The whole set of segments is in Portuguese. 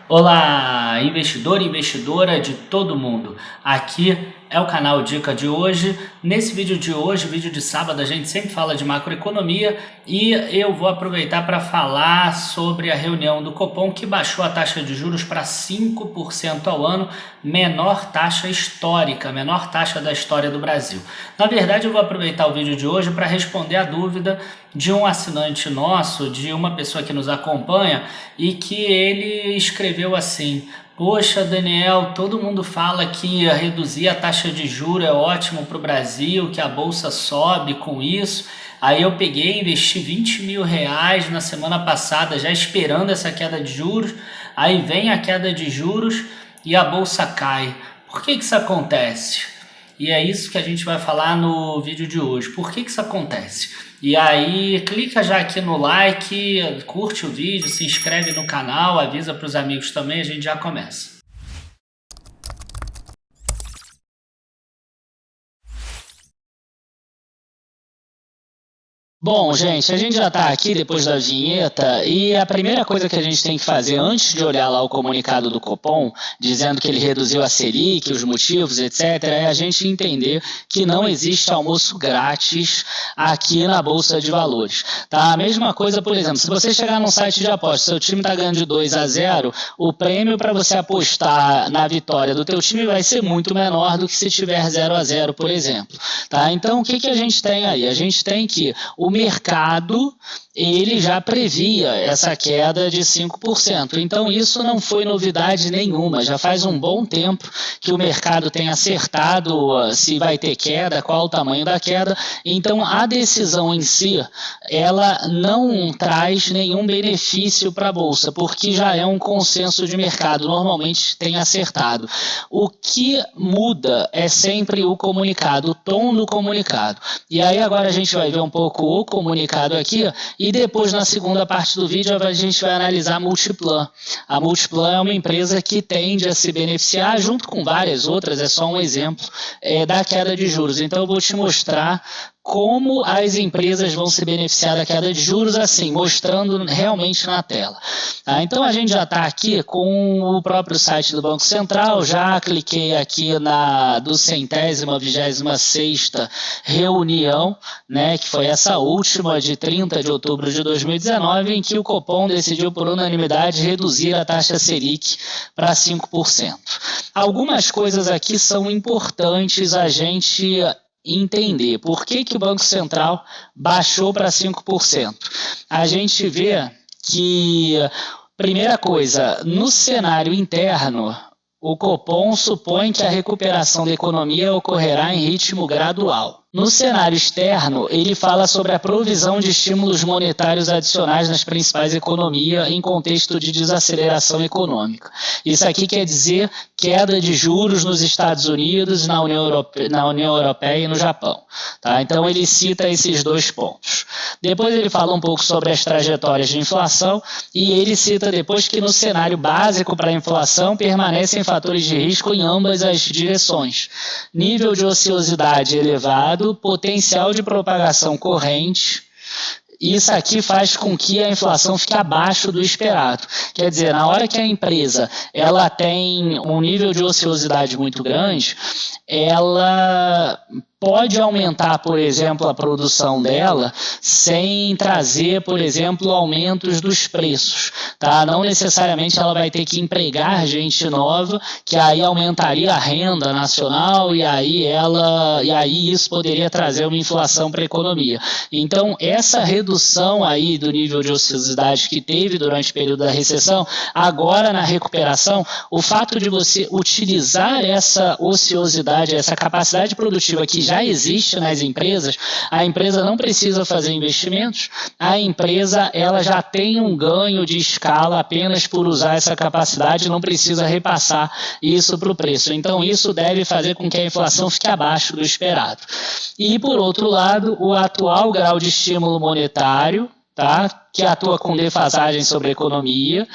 Olá, investidor e investidora de todo mundo. Aqui é o canal Dica de hoje. Nesse vídeo de hoje, vídeo de sábado, a gente sempre fala de macroeconomia e eu vou aproveitar para falar sobre a reunião do Copom que baixou a taxa de juros para 5% ao ano, menor taxa histórica, menor taxa da história do Brasil. Na verdade, eu vou aproveitar o vídeo de hoje para responder a dúvida de um assinante nosso, de uma pessoa que nos acompanha e que ele escreveu assim: poxa, Daniel, todo mundo fala que reduzir a taxa de juros é ótimo para o Brasil, que a bolsa sobe com isso. Aí eu peguei, investi 20 mil reais na semana passada, já esperando essa queda de juros. Aí vem a queda de juros e a bolsa cai. Por que isso acontece? E é isso que a gente vai falar no vídeo de hoje. Por que isso acontece? E aí, clica já aqui no like, curte o vídeo, se inscreve no canal, avisa para os amigos também, a gente já começa. Bom, gente, a gente já está aqui depois da vinheta e a primeira coisa que a gente tem que fazer antes de olhar lá o comunicado do Copom, dizendo que ele reduziu a Selic, os motivos, etc., é a gente entender que não existe almoço grátis aqui na Bolsa de Valores. Tá? A mesma coisa, por exemplo, se você chegar num site de apostas, seu time está ganhando de 2-0, o prêmio para você apostar na vitória do teu time vai ser muito menor do que se tiver 0-0, por exemplo. Tá? Então, o que a gente tem aí? A gente tem que o mercado ele já previa essa queda de 5%. Então isso não foi novidade nenhuma, já faz um bom tempo que o mercado tem acertado se vai ter queda, qual o tamanho da queda. Então a decisão em si, ela não traz nenhum benefício para a Bolsa, porque já é um consenso de mercado, normalmente tem acertado. O que muda é sempre o comunicado, o tom do comunicado. E aí agora a gente vai ver um pouco o comunicado aqui e depois na segunda parte do vídeo a gente vai analisar a Multiplan. A Multiplan é uma empresa que tende a se beneficiar junto com várias outras, é só um exemplo da queda de juros. Então eu vou te mostrar como as empresas vão se beneficiar da queda de juros, assim, mostrando realmente na tela. Então a gente já está aqui com o próprio site do Banco Central, já cliquei aqui na do 126ª reunião, né, que foi essa última de 30 de outubro de 2019, em que o Copom decidiu por unanimidade reduzir a taxa Selic para 5%. Algumas coisas aqui são importantes a gente entender. Por que o Banco Central baixou para 5%? A gente vê que, primeira coisa, no cenário interno, o Copom supõe que a recuperação da economia ocorrerá em ritmo gradual. No cenário externo, ele fala sobre a provisão de estímulos monetários adicionais nas principais economias em contexto de desaceleração econômica. Isso aqui quer dizer queda de juros nos Estados Unidos, na União Europeia e no Japão. Tá? Então ele cita esses dois pontos. Depois ele fala um pouco sobre as trajetórias de inflação e ele cita depois que no cenário básico para a inflação permanecem fatores de risco em ambas as direções. Nível de ociosidade elevado, potencial de propagação corrente. Isso aqui faz com que a inflação fique abaixo do esperado. Quer dizer, na hora que a empresa ela tem um nível de ociosidade muito grande, ela pode aumentar, por exemplo, a produção dela sem trazer, por exemplo, aumentos dos preços. Tá? Não necessariamente ela vai ter que empregar gente nova, que aí aumentaria a renda nacional e aí isso poderia trazer uma inflação para a economia. Então, essa redução aí do nível de ociosidade que teve durante o período da recessão, agora na recuperação, o fato de você utilizar essa ociosidade, essa capacidade produtiva que já existe nas empresas, a empresa não precisa fazer investimentos, a empresa ela já tem um ganho de escala apenas por usar essa capacidade, não precisa repassar isso para o preço. Então isso deve fazer com que a inflação fique abaixo do esperado. E por outro lado, o atual grau de estímulo monetário, tá? que atua com defasagem sobre a economia.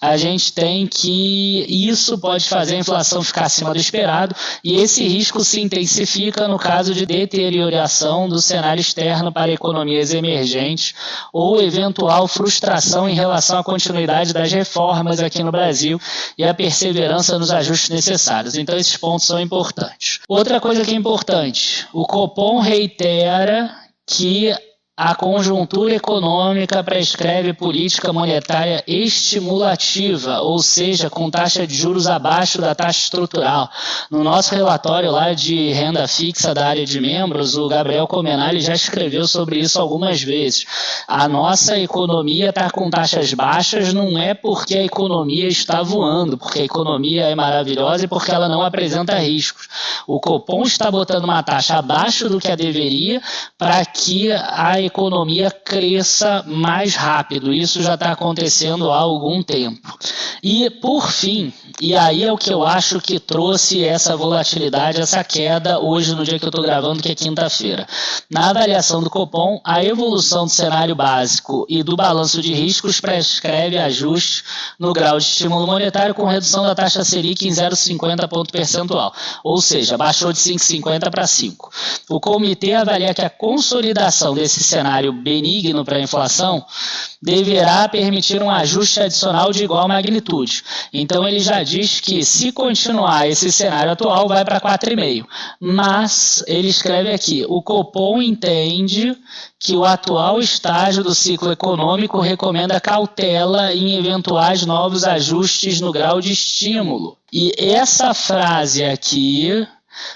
A gente tem que isso pode fazer a inflação ficar acima do esperado, e esse risco se intensifica no caso de deterioração do cenário externo para economias emergentes ou eventual frustração em relação à continuidade das reformas aqui no Brasil e a perseverança nos ajustes necessários. Então, esses pontos são importantes. Outra coisa que é importante, o Copom reitera que a conjuntura econômica prescreve política monetária estimulativa, ou seja, com taxa de juros abaixo da taxa estrutural. No nosso relatório lá de renda fixa da área de membros, o Gabriel Comenali já escreveu sobre isso algumas vezes. A nossa economia está com taxas baixas, não é porque a economia está voando, porque a economia é maravilhosa e porque ela não apresenta riscos. O Copom está botando uma taxa abaixo do que a deveria para que a economia cresça mais rápido. Isso já está acontecendo há algum tempo. E, por fim, e aí é o que eu acho que trouxe essa volatilidade, essa queda hoje no dia que eu estou gravando, que é quinta-feira. Na avaliação do Copom, a evolução do cenário básico e do balanço de riscos prescreve ajuste no grau de estímulo monetário com redução da taxa Selic em 0,50 ponto percentual, ou seja, baixou de 5,50 para 5. O comitê avalia que a consolidação desse cenário benigno para a inflação deverá permitir um ajuste adicional de igual magnitude. Então ele já diz que se continuar esse cenário atual vai para 4,5. Mas ele escreve aqui, o Copom entende que o atual estágio do ciclo econômico recomenda cautela em eventuais novos ajustes no grau de estímulo. E essa frase aqui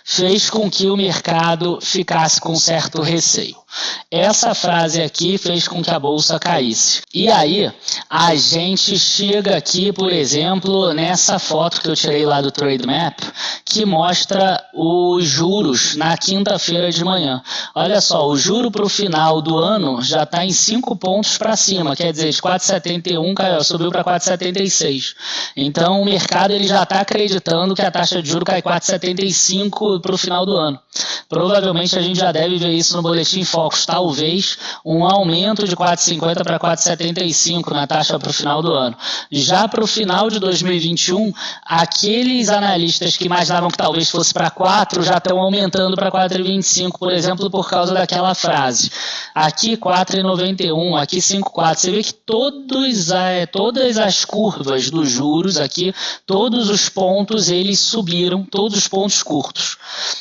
fez com que o mercado ficasse com certo receio. Essa frase aqui fez com que a bolsa caísse. E aí, a gente chega aqui, por exemplo, nessa foto que eu tirei lá do Trade Map, que mostra os juros na quinta-feira de manhã. Olha só, o juro para o final do ano já está em 5 pontos para cima, quer dizer, de 4,71 subiu para 4,76. Então, o mercado ele já está acreditando que a taxa de juros cai 4,75 para o final do ano. Provavelmente a gente já deve ver isso no boletim Focus, talvez um aumento de 4,50 para 4,75 na taxa para o final do ano. Já para o final de 2021, aqueles analistas que imaginavam que talvez fosse para 4 já estão aumentando para 4,25, por exemplo, por causa daquela frase. Aqui 4,91, aqui 5,4. Você vê que todas as curvas dos juros aqui, todos os pontos eles subiram, todos os pontos curtos.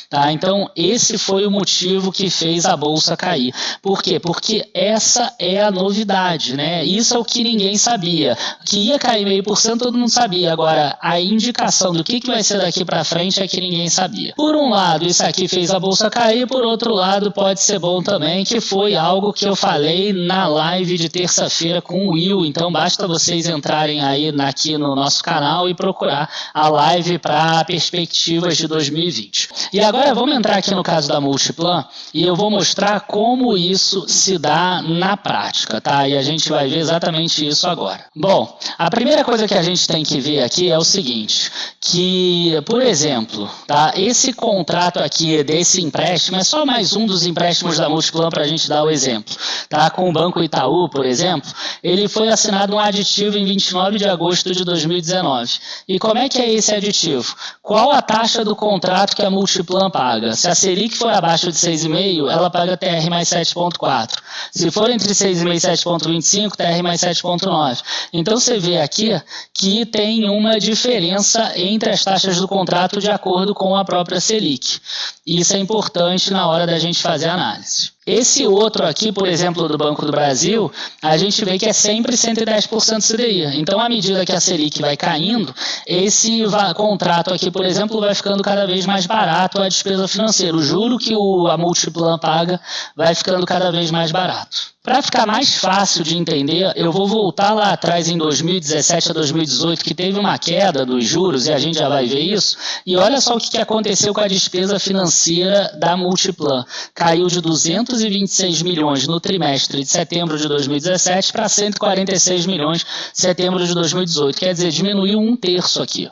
Tá? Então, esse foi o motivo que fez a bolsa cair. Por quê? Porque essa é a novidade, né? Isso é o que ninguém sabia. Que ia cair 0,5%, todo mundo sabia. Agora, a indicação do que vai ser daqui para frente é que ninguém sabia. Por um lado, isso aqui fez a bolsa cair, por outro lado, pode ser bom também, que foi algo que eu falei na live de terça-feira com o Will. Então, basta vocês entrarem aí aqui no nosso canal e procurar a live para perspectivas de 2020. E agora vamos entrar aqui no caso da Multiplan e eu vou mostrar como isso se dá na prática, tá? E a gente vai ver exatamente isso agora. Bom, a primeira coisa que a gente tem que ver aqui é o seguinte, que, por exemplo, tá? Esse contrato aqui desse empréstimo é só mais um dos empréstimos da Multiplan para a gente dar o exemplo, tá? Com o Banco Itaú, por exemplo, ele foi assinado um aditivo em 29 de agosto de 2019. E como é que é esse aditivo? Qual a taxa do contrato que a Multiplan paga? Se a Selic for abaixo de 6,5, ela paga TR mais 7,4. Se for entre 6,5 e 7,25, TR mais 7,9. Então você vê aqui que tem uma diferença entre as taxas do contrato de acordo com a própria Selic. Isso é importante na hora da gente fazer a análise. Esse outro aqui, por exemplo, do Banco do Brasil, a gente vê que é sempre 110% CDI. Então, à medida que a Selic vai caindo, esse contrato aqui, por exemplo, vai ficando cada vez mais barato a despesa financeira. O juro que a Multiplan paga vai ficando cada vez mais barato. Para ficar mais fácil de entender, eu vou voltar lá atrás em 2017 a 2018, que teve uma queda dos juros, e a gente já vai ver isso. E olha só o que aconteceu com a despesa financeira da Multiplan. Caiu de 250 226 milhões no trimestre de setembro de 2017 para 146 milhões em setembro de 2018. Quer dizer, diminuiu 1/3 aqui.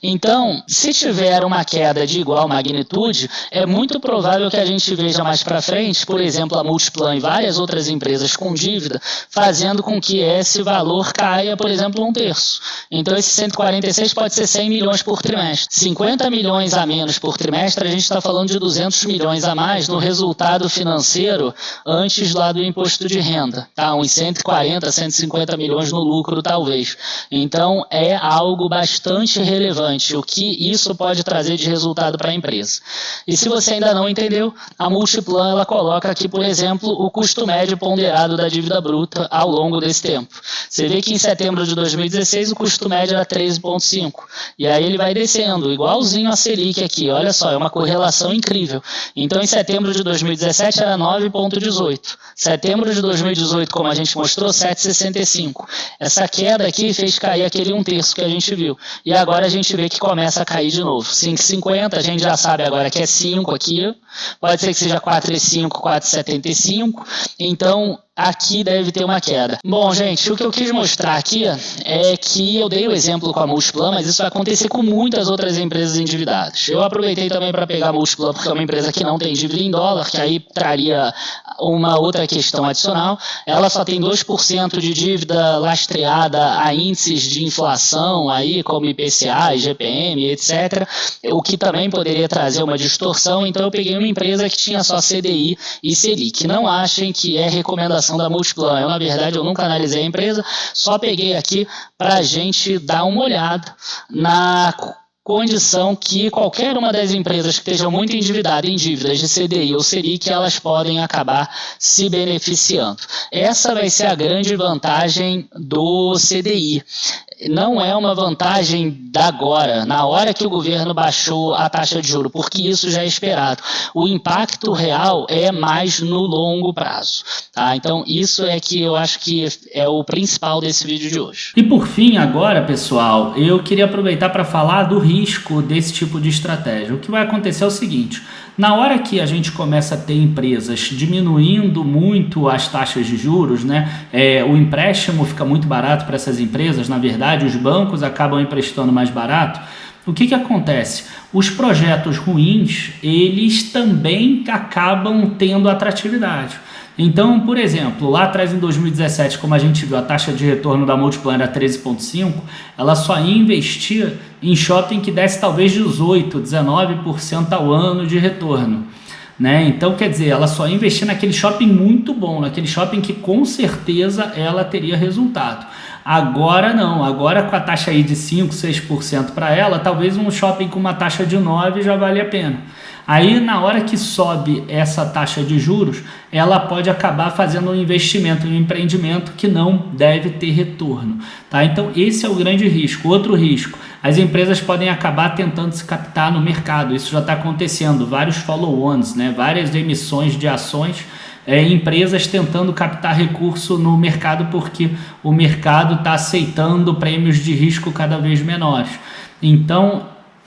Então, se tiver uma queda de igual magnitude, é muito provável que a gente veja mais para frente, por exemplo, a Multiplan e várias outras empresas com dívida, fazendo com que esse valor caia, por exemplo, 1/3. Então, esse 146 pode ser 100 milhões por trimestre. 50 milhões a menos por trimestre, a gente está falando de 200 milhões a mais no resultado financeiro antes lá do imposto de renda. Tá? Uns 140, 150 milhões no lucro, talvez. Então, é algo bastante relevante o que isso pode trazer de resultado para a empresa. E se você ainda não entendeu, a Multiplan ela coloca aqui, por exemplo, o custo médio ponderado da dívida bruta ao longo desse tempo. Você vê que em setembro de 2016 o custo médio era 13,5. E aí ele vai descendo, igualzinho a Selic aqui. Olha só, é uma correlação incrível. Então em setembro de 2017 era 9,18. Setembro de 2018, como a gente mostrou, 7,65. Essa queda aqui fez cair aquele 1/3 que a gente viu. E agora a gente vê que começa a cair de novo. 5,50, a gente já sabe agora que é 5 aqui. Pode ser que seja 4,5, 4,75. Então, aqui deve ter uma queda. Bom, gente, o que eu quis mostrar aqui é que eu dei o exemplo com a Multiplan, mas isso vai acontecer com muitas outras empresas endividadas. Eu aproveitei também para pegar a Multiplan, porque é uma empresa que não tem dívida em dólar, que aí traria uma outra questão adicional. Ela só tem 2% de dívida lastreada a índices de inflação, aí, como IPCA, IGPM, etc., o que também poderia trazer uma distorção. Então eu peguei uma empresa que tinha só CDI e Selic. Não achem que é recomendação da Multiplan. Na verdade, eu nunca analisei a empresa, só peguei aqui para a gente dar uma olhada na condição que qualquer uma das empresas que estejam muito endividadas em dívidas de CDI ou Selic, elas podem acabar se beneficiando. Essa vai ser a grande vantagem do CDI. Não é uma vantagem da agora, na hora que o governo baixou a taxa de juros, porque isso já é esperado. O impacto real é mais no longo prazo. Tá? Então, isso é que eu acho que é o principal desse vídeo de hoje. E por fim, agora, pessoal, eu queria aproveitar para falar do risco desse tipo de estratégia. O que vai acontecer é o seguinte: na hora que a gente começa a ter empresas diminuindo muito as taxas de juros, né, o empréstimo fica muito barato para essas empresas, na verdade, os bancos acabam emprestando mais barato. O que acontece? Os projetos ruins, eles também acabam tendo atratividade. Então, por exemplo, lá atrás em 2017, como a gente viu, a taxa de retorno da Multiplan era 13,5%, ela só ia investir em shopping que desse talvez 18%, 19% ao ano de retorno. Né? Então, quer dizer, ela só ia investir naquele shopping muito bom, naquele shopping que com certeza ela teria resultado. Agora não, agora com a taxa aí de 5%, 6% para ela, talvez um shopping com uma taxa de 9% já vale a pena. Aí, na hora que sobe essa taxa de juros, ela pode acabar fazendo um investimento em um empreendimento que não deve ter retorno. Tá? Então, esse é o grande risco. Outro risco, as empresas podem acabar tentando se captar no mercado. Isso já está acontecendo. Vários follow-ons, né? Várias emissões de ações, empresas tentando captar recurso no mercado porque o mercado está aceitando prêmios de risco cada vez menores. Então,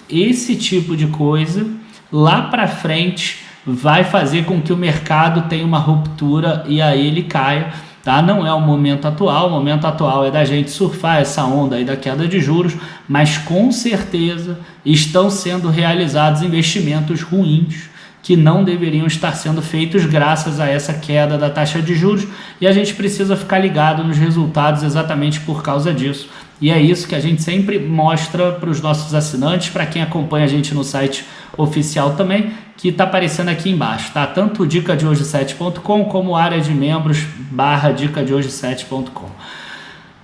esse tipo de coisa lá para frente vai fazer com que o mercado tenha uma ruptura e aí ele caia. Tá? Não é o momento atual é da gente surfar essa onda aí da queda de juros, mas com certeza estão sendo realizados investimentos ruins que não deveriam estar sendo feitos graças a essa queda da taxa de juros, e a gente precisa ficar ligado nos resultados exatamente por causa disso. E é isso que a gente sempre mostra para os nossos assinantes, para quem acompanha a gente no site oficial também, que está aparecendo aqui embaixo, tá? Tanto dicadehoje7.com como área de membros /dicadehoje7.com.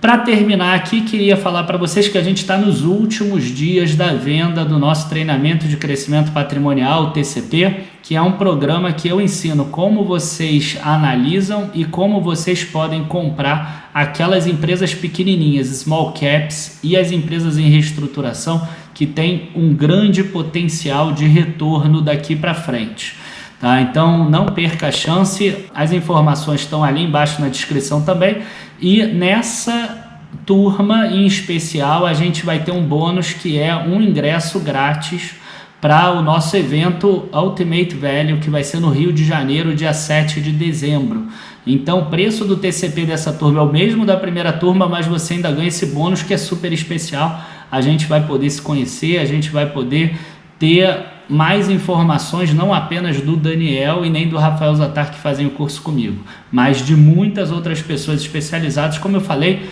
Para terminar aqui, queria falar para vocês que a gente está nos últimos dias da venda do nosso treinamento de crescimento patrimonial, TCP, que é um programa que eu ensino como vocês analisam e como vocês podem comprar aquelas empresas pequenininhas, small caps, e as empresas em reestruturação que têm um grande potencial de retorno daqui para frente. Tá? Então não perca a chance, as informações estão ali embaixo na descrição também, e nessa turma em especial a gente vai ter um bônus que é um ingresso grátis para o nosso evento Ultimate Value, que vai ser no Rio de Janeiro, dia 7 de dezembro. Então, o preço do TCP dessa turma é o mesmo da primeira turma, mas você ainda ganha esse bônus que é super especial. A gente vai poder se conhecer, a gente vai poder ter mais informações, não apenas do Daniel e nem do Rafael Zatar, que fazem o curso comigo, mas de muitas outras pessoas especializadas. Como eu falei,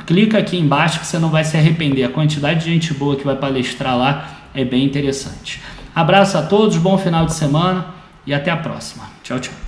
clica aqui embaixo que você não vai se arrepender. A quantidade de gente boa que vai palestrar lá é bem interessante. Abraço a todos, bom final de semana e até a próxima. Tchau, tchau.